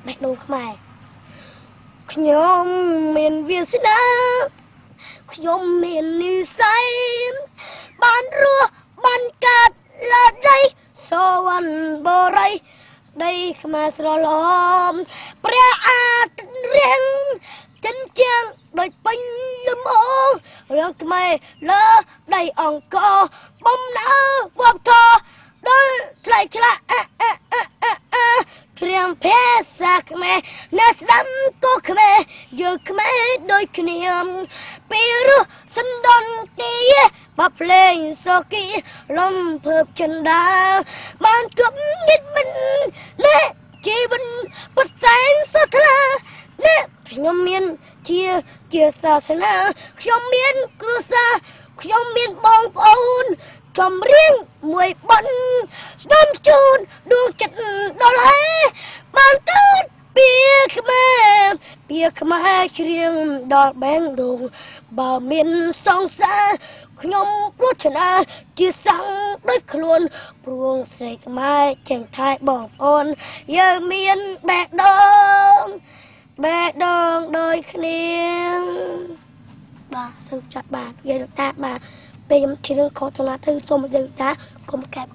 បែកដូងខ្មែរខ្ញុំមានវាសនាខ្ញុំមាននិស្ស័យបានរស់បានកើតលើដីសវណ្ណបរិយដីខ្មែរស្រឡំព្រះអាទិត្យរៀងចិនជាងដូចពេញលំអងរឿងថ្មីលើដីអង្គរបំណើវប្បធម៌ដល់ថ្លៃឆ្លាក់គ្រាមភាសាខ្មែរអ្នកស្ដាំក៏ខ្មែរយើងខ្មែរដូចគ្នាពីរស់សណ្ដន់ទីបាភ្លេងសគីលំភើបចិនដាបានជួបញាតិមិត្តនេះជីវិតបត់តែងសុខឡានេះខ្ញុំមានជាសាសនាខ្ញុំមានគ្រួសារខ្ញុំមានបងប្អូនចម្រៀងមួយបនស្ដំជូនដួងចិត្តដល់ហើយបានកើតពីខ្មែរច្រៀងដល់បែងដងបើមានសង្សារខ្ញុំព្រោះឆ្នាជាសាំងដូចខ្លួនព្រួងស្រីខ្មែរចេញថែបងប្អូនយើងមានបេះដូងដូចគ្នាបាទសូមចាត់បាទនិយាយថាបាទពេលខ្ញុំជ្រៀងខុសទៅណាទៅសូមយើងថាកុំកែប